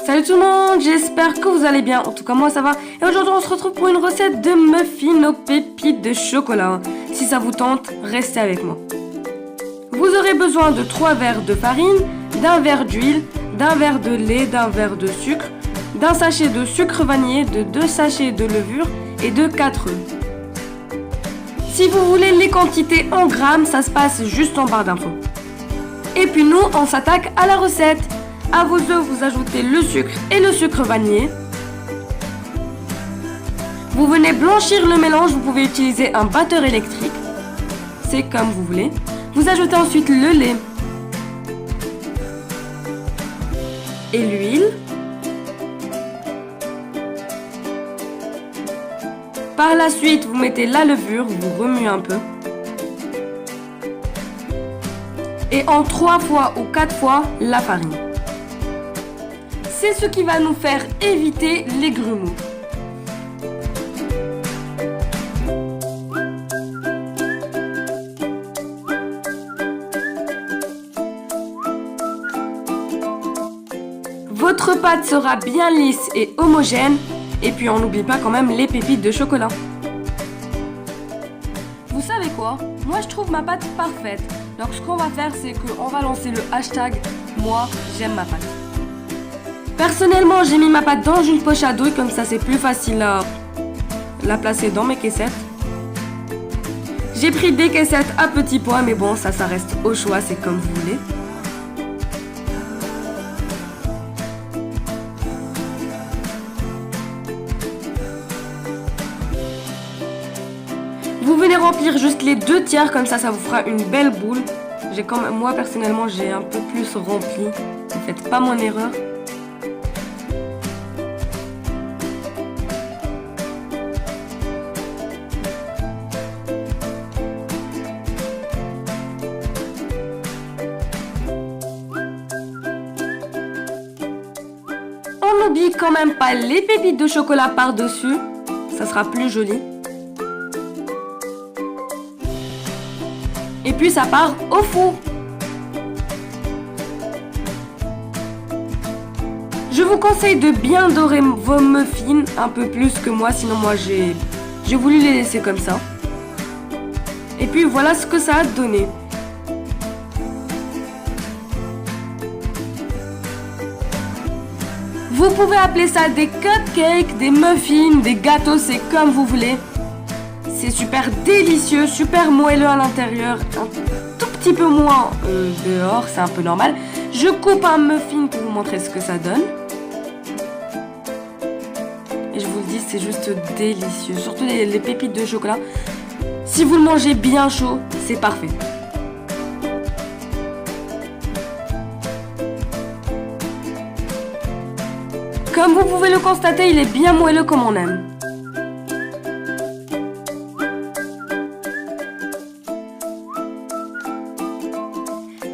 Salut tout le monde, j'espère que vous allez bien, en tout cas moi ça va. Et aujourd'hui on se retrouve pour une recette de muffins aux pépites de chocolat. Si ça vous tente, restez avec moi. Vous aurez besoin de 3 verres de farine, d'un verre d'huile, d'un verre de lait, d'un verre de sucre, d'un sachet de sucre vanillé, de 2 sachets de levure et de 4 œufs. Si vous voulez les quantités en grammes, ça se passe juste en barre d'infos. Et puis nous, on s'attaque à la recette. À vos œufs, vous ajoutez le sucre et le sucre vanillé. Vous venez blanchir le mélange, vous pouvez utiliser un batteur électrique. C'est comme vous voulez. Vous ajoutez ensuite le lait et l'huile. Par la suite, vous mettez la levure, vous remuez un peu. Et en 3 fois ou 4 fois, la farine. C'est ce qui va nous faire éviter les grumeaux. Votre pâte sera bien lisse et homogène. Et puis on n'oublie pas quand même les pépites de chocolat. Vous savez quoi? Moi je trouve ma pâte parfaite. Donc ce qu'on va faire, c'est qu'on va lancer le hashtag moi j'aime ma pâte. Personnellement, j'ai mis ma pâte dans une poche à douille, comme ça c'est plus facile à la placer dans mes caissettes. J'ai pris des caissettes à petits pois, mais bon, ça reste au choix, c'est comme vous voulez. Vous venez remplir juste les 2 tiers, comme ça vous fera une belle boule. Moi personnellement, j'ai un peu plus rempli. Ne faites pas mon erreur. On n'oublie quand même pas les pépites de chocolat par-dessus. Ça sera plus joli. Et puis ça part au four. Je vous conseille de bien dorer vos muffins, un peu plus que moi, sinon moi j'ai voulu les laisser comme ça. Et puis voilà ce que ça a donné. Vous pouvez appeler ça des cupcakes, des muffins, des gâteaux, c'est comme vous voulez. C'est super délicieux, super moelleux à l'intérieur, un tout petit peu moins dehors, c'est un peu normal. Je coupe un muffin pour vous montrer ce que ça donne. Et je vous le dis, c'est juste délicieux, surtout les pépites de chocolat. Si vous le mangez bien chaud, c'est parfait. Comme vous pouvez le constater, il est bien moelleux comme on aime.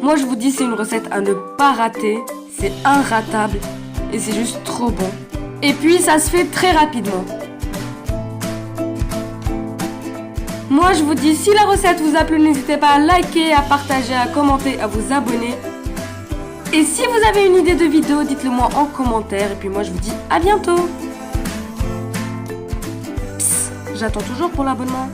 Moi je vous dis, c'est une recette à ne pas rater, c'est inratable et c'est juste trop bon. Et puis ça se fait très rapidement. Moi je vous dis, si la recette vous a plu, n'hésitez pas à liker, à partager, à commenter, à vous abonner. Et si vous avez une idée de vidéo, dites-le moi en commentaire. Et puis moi je vous dis à bientôt. Psst, j'attends toujours pour l'abonnement.